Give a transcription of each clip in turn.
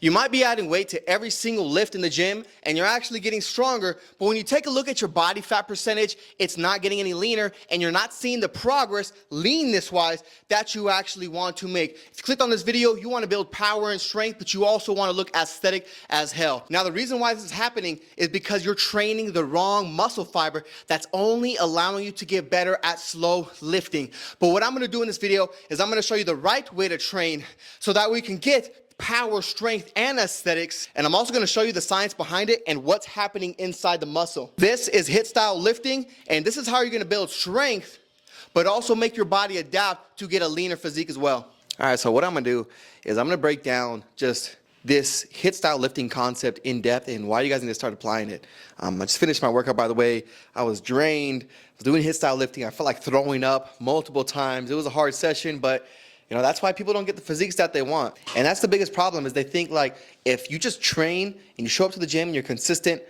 You might be adding weight to every single lift in the gym and you're actually getting stronger, but when you take a look at your body fat percentage, it's not getting any leaner and you're not seeing the progress leanness-wise that you actually want to make. If you clicked on this video, you want to build power and strength, but you also want to look aesthetic as hell. Now, the reason why this is happening is because you're training the wrong muscle fiber that's only allowing you to get better at slow lifting. But what I'm going to do in this video is I'm going to show you the right way to train so that we can get power, strength, and aesthetics. And I'm also going to show you the science behind it and what's happening inside the muscle. This is HIIT Style Lifting, and this is how you're going to build strength, but also make your body adapt to get a leaner physique as well. All right, so what I'm going to do is I'm going to break down just this HIIT Style Lifting concept in depth and why you guys need to start applying it. I just finished my workout, by the way. I was drained. I was doing HIIT Style Lifting. I felt like throwing up multiple times. It was a hard session, but you know, that's why people don't get the physiques that they want. And that's the biggest problem, is they think like if you just train and you show up to the gym and you're consistent,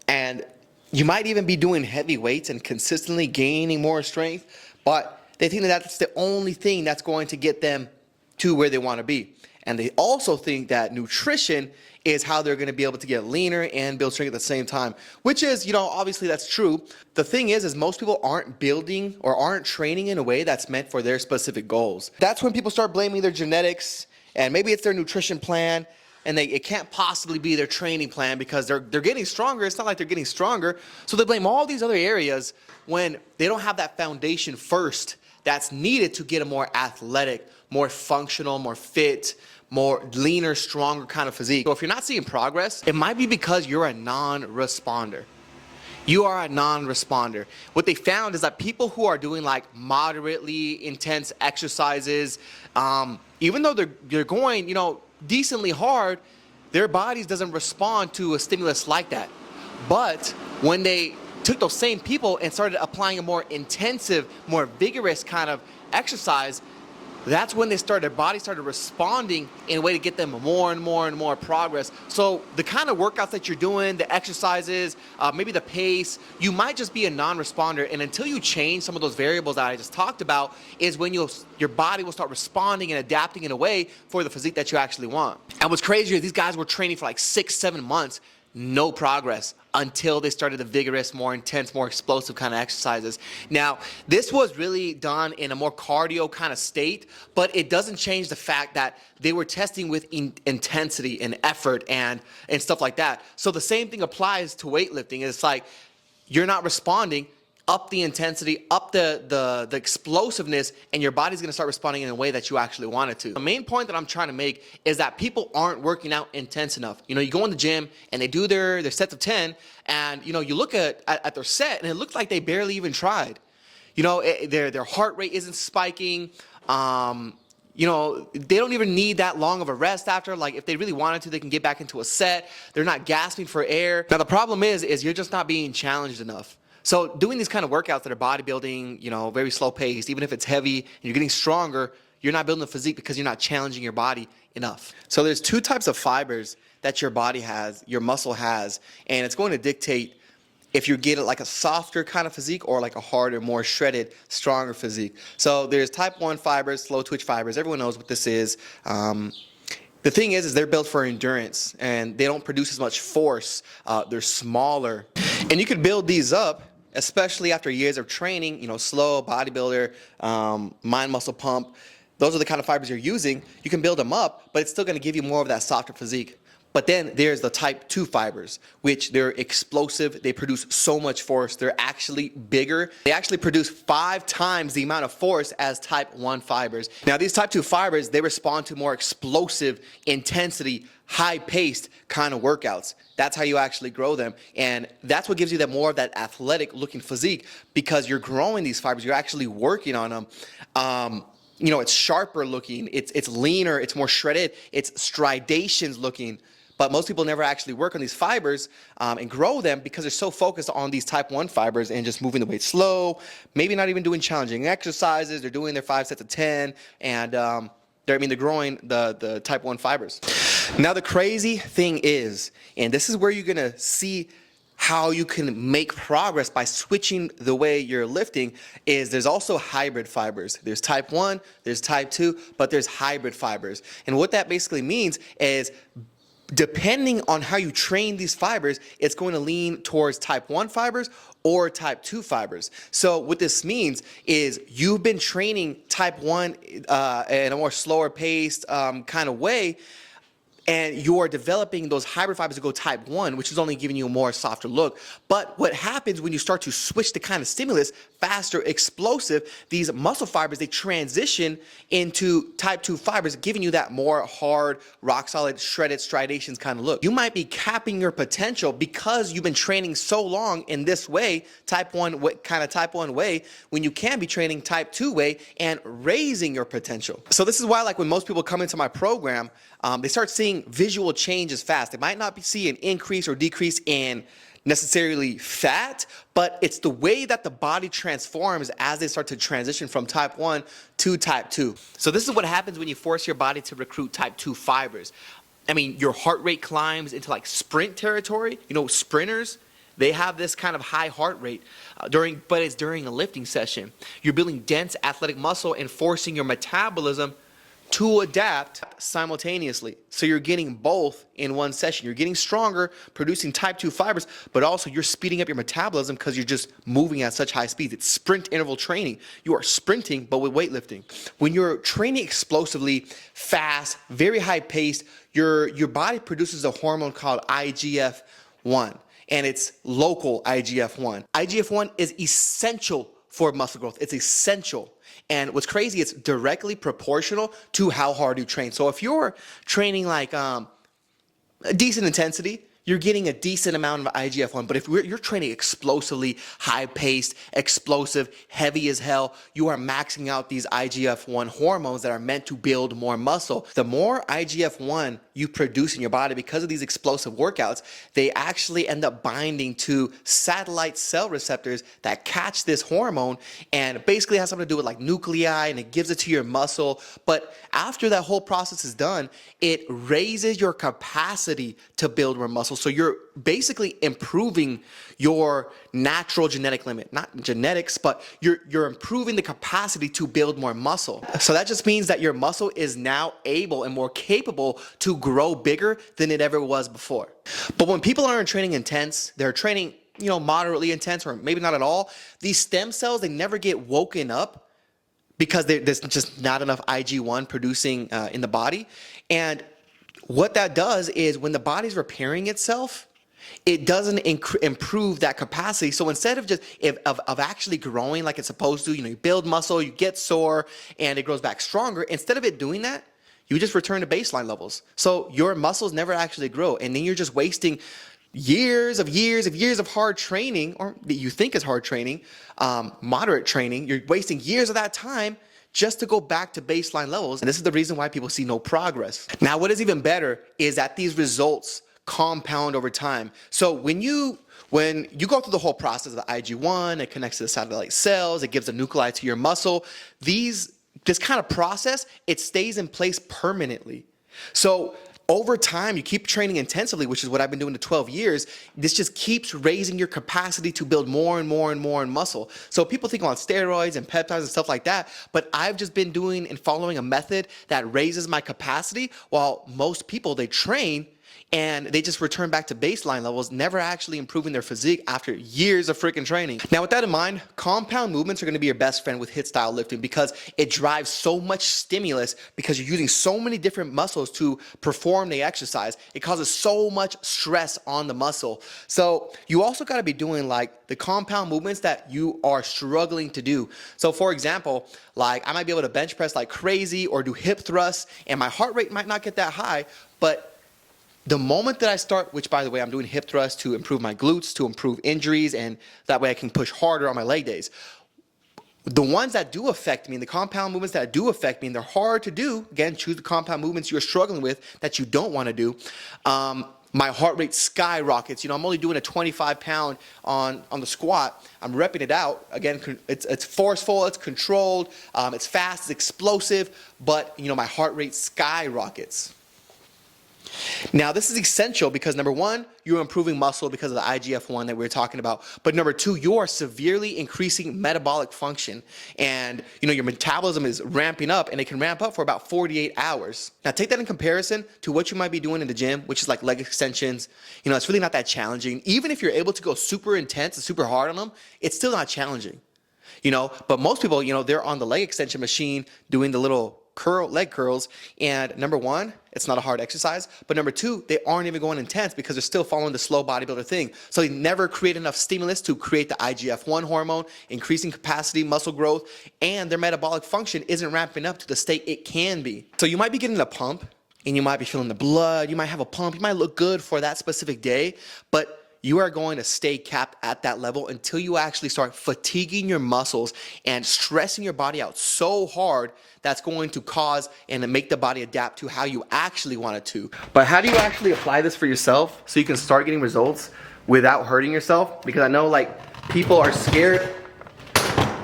and you might even be doing heavy weights and consistently gaining more strength, but they think that that's the only thing that's going to get them to where they want to be. And they also think that nutrition is how they're going to be able to get leaner and build strength at the same time, which is, you know, obviously that's true. The thing is most people aren't building or aren't training in a way that's meant for their specific goals. That's when people start blaming their genetics, and maybe it's their nutrition plan, and it can't possibly be their training plan because they're getting stronger. It's not like they're getting stronger. So they blame all these other areas when they don't have that foundation first that's needed to get a more athletic, more functional, more fit, more leaner, stronger kind of physique. So if you're not seeing progress, it might be because you're a non-responder. You are a non-responder. What they found is that people who are doing like moderately intense exercises, even though they're going, you know, decently hard, their bodies doesn't respond to a stimulus like that. But when they took those same people and started applying a more intensive, more vigorous kind of exercise, that's when their body started responding in a way to get them more and more and more progress. So the kind of workouts that you're doing, the exercises, maybe the pace, you might just be a non-responder. And until you change some of those variables that I just talked about is when your body will start responding and adapting in a way for the physique that you actually want. And what's crazy is these guys were training for like 6-7 months, no progress, until they started the vigorous, more intense, more explosive kind of exercises. Now, this was really done in a more cardio kind of state, but it doesn't change the fact that they were testing with intensity and effort and stuff like that. So the same thing applies to weightlifting. It's like you're not responding. Up the intensity, up the explosiveness, and your body's gonna start responding in a way that you actually want it to. The main point that I'm trying to make is that people aren't working out intense enough. You know, you go in the gym and they do their sets of 10, and you know, you look at their set and it looks like they barely even tried. You know, their heart rate isn't spiking. You know, they don't even need that long of a rest after. Like if they really wanted to, they can get back into a set. They're not gasping for air. Now the problem is you're just not being challenged enough. So doing these kind of workouts that are bodybuilding, you know, very slow paced, even if it's heavy and you're getting stronger, you're not building a physique because you're not challenging your body enough. So there's two types of fibers that your body has, your muscle has, and it's going to dictate if you get like a softer kind of physique or like a harder, more shredded, stronger physique. So there's type 1 fibers, slow twitch fibers. Everyone knows what this is. The thing is they're built for endurance and they don't produce as much force. They're smaller. And you could build these up, especially after years of training, you know, slow, bodybuilder, mind muscle pump. Those are the kind of fibers you're using. You can build them up, but it's still gonna give you more of that softer physique. But then there's the type 2 fibers, which they're explosive. They produce so much force. They're actually bigger. They actually produce 5 times the amount of force as type 1 fibers. Now these type 2 fibers, they respond to more explosive intensity, high-paced kind of workouts. That's how you actually grow them, and that's what gives you that more of that athletic-looking physique, because you're growing these fibers. You're actually working on them. You know, it's sharper looking. It's leaner. It's more shredded. It's stridations looking. But most people never actually work on these fibers and grow them because they're so focused on these type 1 fibers and just moving the weight slow, maybe not even doing challenging exercises. They're doing their 5 sets of 10, and they're growing the type 1 fibers. Now the crazy thing is, and this is where you're gonna see how you can make progress by switching the way you're lifting, is there's also hybrid fibers. There's type 1, there's type 2, but there's hybrid fibers. And what that basically means is depending on how you train these fibers, it's going to lean towards type 1 fibers or type 2 fibers. So what this means is you've been training type 1 in a more slower paced kind of way, and you're developing those hybrid fibers to go type 1, which is only giving you a more softer look. But what happens when you start to switch the kind of stimulus, faster, explosive, these muscle fibers, they transition into type 2 fibers, giving you that more hard, rock solid, shredded striations kind of look. You might be capping your potential because you've been training so long in this way, type 1 way, when you can be training type 2 way and raising your potential. So this is why, like, when most people come into my program, they start seeing visual changes fast. They might not see an increase or decrease in necessarily fat, but it's the way that the body transforms as they start to transition from type 1 to type 2. So this is what happens when you force your body to recruit type 2 fibers. I mean, your heart rate climbs into like sprint territory. You know, sprinters, they have this kind of high heart rate but it's during a lifting session. You're building dense athletic muscle and forcing your metabolism to adapt simultaneously. So you're getting both in one session. You're getting stronger, producing type 2 fibers, but also you're speeding up your metabolism because you're just moving at such high speeds. It's sprint interval training. You are sprinting, but with weightlifting. When you're training explosively, fast, very high paced, your body produces a hormone called IGF-1, and it's local IGF-1. IGF-1 is essential for muscle growth. It's essential. And what's crazy, it's directly proportional to how hard you train. So if you're training like a decent intensity, you're getting a decent amount of IGF-1. But if you're training explosively, high-paced, explosive, heavy as hell, you are maxing out these IGF-1 hormones that are meant to build more muscle. The more IGF-1 you produce in your body because of these explosive workouts, they actually end up binding to satellite cell receptors that catch this hormone, and basically has something to do with like nuclei, and it gives it to your muscle. But after that whole process is done, it raises your capacity to build more muscle. So you're basically improving your natural genetic limit, not genetics, but you're improving the capacity to build more muscle. So that just means that your muscle is now able and more capable to grow bigger than it ever was before. But when people aren't training intense, they're training, you know, moderately intense, or maybe not at all, these stem cells, they never get woken up because there's just not enough IG1 producing in the body. And what that does is when the body's repairing itself, it doesn't improve that capacity. So instead of of actually growing like it's supposed to, you know, you build muscle, you get sore, and it grows back stronger. Instead of it doing that, you just return to baseline levels. So your muscles never actually grow, and then you're just wasting years of hard training, or that you think is hard training, moderate training. You're wasting years of that time just to go back to baseline levels. And this is the reason why people see no progress. Now, what is even better is that these results compound over time. So when you go through the whole process of the IG1, it connects to the satellite cells, it gives a nuclei to your muscle. This kind of process, it stays in place permanently. So over time, you keep training intensively, which is what I've been doing for 12 years. This just keeps raising your capacity to build more and more and more in muscle. So people think on steroids and peptides and stuff like that, but I've just been doing and following a method that raises my capacity, while most people, they train and they just return back to baseline levels, never actually improving their physique after years of freaking training. Now, with that in mind, compound movements are going to be your best friend with HIIT style lifting, because it drives so much stimulus, because you're using so many different muscles to perform the exercise. It causes so much stress on the muscle. So you also got to be doing like the compound movements that you are struggling to do. So for example, like I might be able to bench press like crazy or do hip thrusts, and my heart rate might not get that high, but the moment that I start, which by the way, I'm doing hip thrusts to improve my glutes, to improve injuries, and that way I can push harder on my leg days. The ones that do affect me, the compound movements that do affect me, and they're hard to do, again, choose the compound movements you're struggling with that you don't want to do. My heart rate skyrockets. You know, I'm only doing a 25 pound on the squat. I'm repping it out. Again, it's forceful, it's controlled, it's fast, it's explosive, but you know, my heart rate skyrockets. Now, this is essential because number one, you're improving muscle because of the IGF-1 that we were talking about. But number two, you are severely increasing metabolic function. And your metabolism is ramping up, and it can ramp up for about 48 hours. Now, take that in comparison to what you might be doing in the gym, which is like leg extensions. It's really not that challenging. Even if you're able to go super intense and super hard on them, it's still not challenging. But most people, they're on the leg extension machine doing the little leg curls, and number one, it's not a hard exercise, but number two, they aren't even going intense because they're still following the slow bodybuilder thing. So they never create enough stimulus to create the IGF-1 hormone, increasing capacity, muscle growth, and their metabolic function isn't ramping up to the state it can be. So you might be getting a pump, and you might be feeling the blood, you might have a pump, you might look good for that specific day, but you are going to stay capped at that level until you actually start fatiguing your muscles and stressing your body out so hard that's going to cause and make the body adapt to how you actually want it to. But how do you actually apply this for yourself so you can start getting results without hurting yourself? Because I know people are scared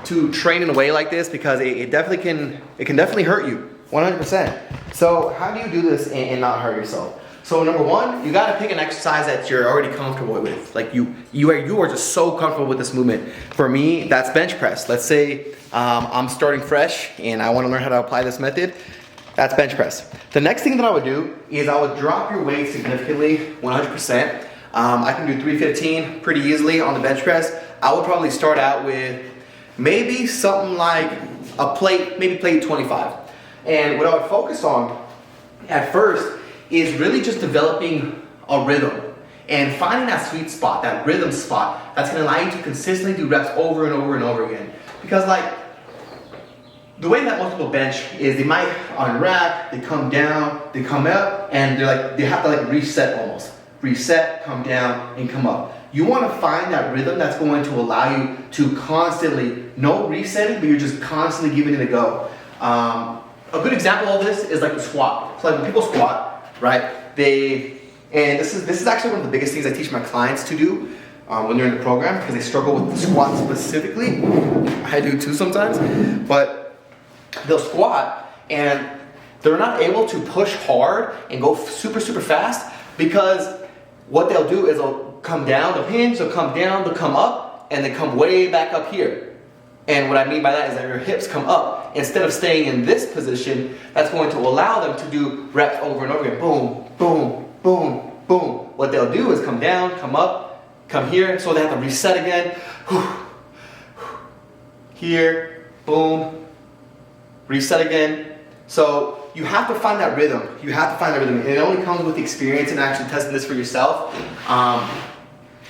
to train in a way like this because it can definitely hurt you 100%. So how do you do this and not hurt yourself? So number one, you gotta pick an exercise that you're already comfortable with. Like you are just so comfortable with this movement. For me, that's bench press. Let's say I'm starting fresh and I wanna learn how to apply this method. That's bench press. The next thing that I would do is I would drop your weight significantly, 100%. I can do 315 pretty easily on the bench press. I would probably start out with maybe something like a plate, maybe plate 25. And what I would focus on at first is really just developing a rhythm and finding that sweet spot, that rhythm spot that's gonna allow you to consistently do reps over and over and over again. Because the way that most people bench is they might unwrap, they come down, they come up, and they have to reset almost. Reset, come down, and come up. You wanna find that rhythm that's going to allow you to constantly, no resetting, but you're just constantly giving it a go. A good example of this is the squat. So when people squat, right? And this is actually one of the biggest things I teach my clients to do when they're in the program because they struggle with the squat specifically. I do too sometimes, but they'll squat and they're not able to push hard and go super, super fast because what they'll do is they'll come down, they'll hinge, they'll come down, they'll come up, and they come way back up here. And what I mean by that is that your hips come up. Instead of staying in this position, that's going to allow them to do reps over and over again. Boom, boom, boom, boom. What they'll do is come down, come up, come here, so they have to reset again. Here, boom, reset again. So you have to find that rhythm. You have to find that rhythm. And it only comes with experience and actually testing this for yourself.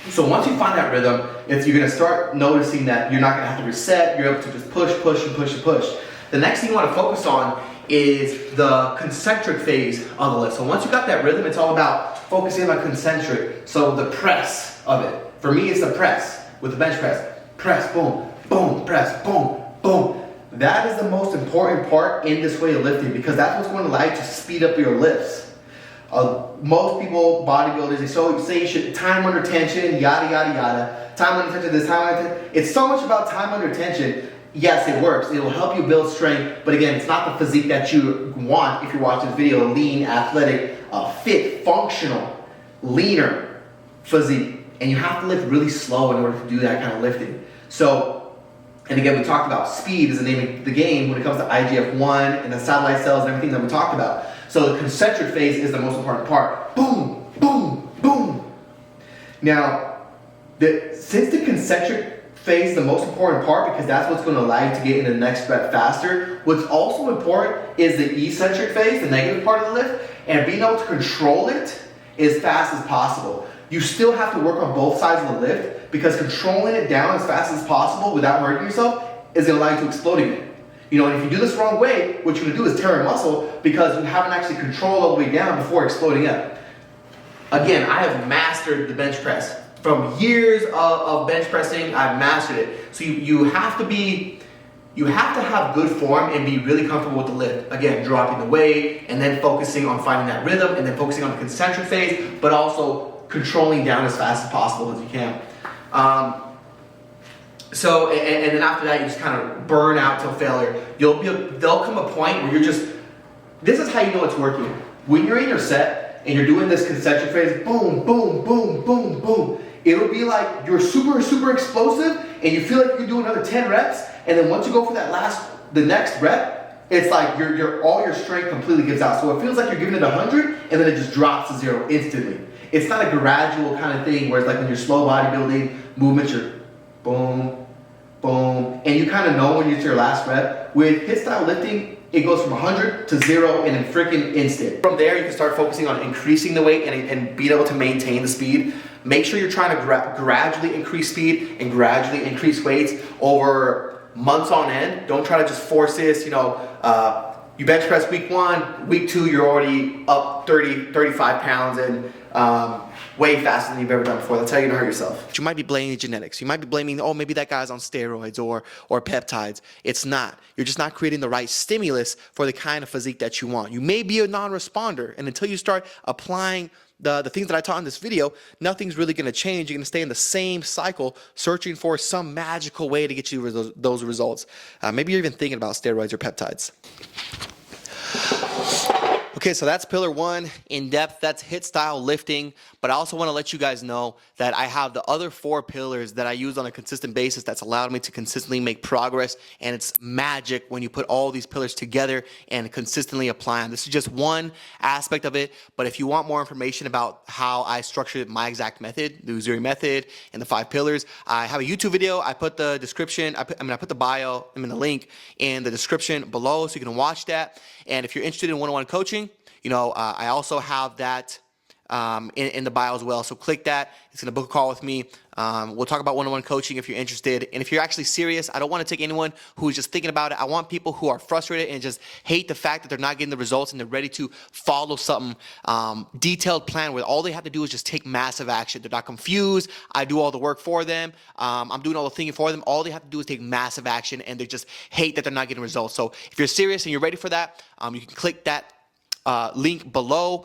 So once you find that rhythm, you're gonna start noticing that you're not gonna have to reset, you're able to just push, push, and push, and push. The next thing you wanna focus on is the concentric phase of the lift. So once you got that rhythm, it's all about focusing on concentric. So the press of it. For me, it's the press with the bench press. Press, boom, boom, press, boom, boom. That is the most important part in this way of lifting because that's what's going to allow you to speed up your lifts. Most people, bodybuilders, they say you should time under tension, yada, yada, yada. Time under tension, this, time under tension. It's so much about time under tension. Yes, it works. It will help you build strength. But again, it's not the physique that you want if you're watching this video. Lean, athletic, fit, functional, leaner physique. And you have to lift really slow in order to do that kind of lifting. So, and again, we talked about speed is the name of the game when it comes to IGF-1 and the satellite cells and everything that we talked about. So the concentric phase is the most important part. Boom, boom, boom. Now, since the concentric phase is the most important part because that's what's going to allow you to get into the next rep faster, what's also important is the eccentric phase, the negative part of the lift, and being able to control it as fast as possible. You still have to work on both sides of the lift because controlling it down as fast as possible without hurting yourself is going to allow you to explode again. And if you do this the wrong way, what you're going to do is tear a muscle because you haven't actually controlled all the way down before exploding up. Again, I have mastered the bench press. From years of bench pressing, I've mastered it. So you have to have good form and be really comfortable with the lift. Again, dropping the weight and then focusing on finding that rhythm and then focusing on the concentric phase, but also controlling down as fast as possible as you can. So, and then after that, you just kind of burn out till failure. There'll come a point where this is how you know it's working. When you're in your set and you're doing this concentric phase, boom, boom, boom, boom, boom, it'll be like you're super, super explosive, and you feel like you can do another 10 reps, and then once you go for the next rep, it's like all your strength completely gives out. So it feels like you're giving it 100, and then it just drops to 0 instantly. It's not a gradual kind of thing where it's like when you're slow bodybuilding movements, you're boom, boom, and you kind of know when you're to your last rep. With HIIT style lifting, it goes from 100 to 0 in a freaking instant. From there, you can start focusing on increasing the weight and being able to maintain the speed. Make sure you're trying to gradually increase speed and gradually increase weights over months on end. Don't try to just force this, you bench press week 1, week 2, you're already up 30, 35 pounds and way faster than you've ever done before. That's how you're gonna hurt yourself. You might be blaming genetics. You might be blaming, oh, maybe that guy's on steroids or peptides. It's not. You're just not creating the right stimulus for the kind of physique that you want. You may be a non-responder, and until you start applying the things that I taught in this video, nothing's really gonna change. You're gonna stay in the same cycle, searching for some magical way to get you those results. Maybe you're even thinking about steroids or peptides. Okay, so that's pillar 1, in depth. That's HIIT style lifting. But I also want to let you guys know that I have the other 4 pillars that I use on a consistent basis that's allowed me to consistently make progress. And it's magic when you put all these pillars together and consistently apply them. This is just one aspect of it. But if you want more information about how I structured my exact method, the Uzuri Method, and the 5 pillars, I have a YouTube video. I put the description, I put the bio, the link in the description below so you can watch that. And if you're interested in one-on-one coaching, I also have that in the bio as well. So click that. It's going to book a call with me. We'll talk about one-on-one coaching if you're interested. And if you're actually serious, I don't want to take anyone who's just thinking about it. I want people who are frustrated and just hate the fact that they're not getting the results and they're ready to follow some detailed plan where all they have to do is just take massive action. They're not confused. I do all the work for them. I'm doing all the thinking for them. All they have to do is take massive action, and they just hate that they're not getting results. So if you're serious and you're ready for that, you can click that link below.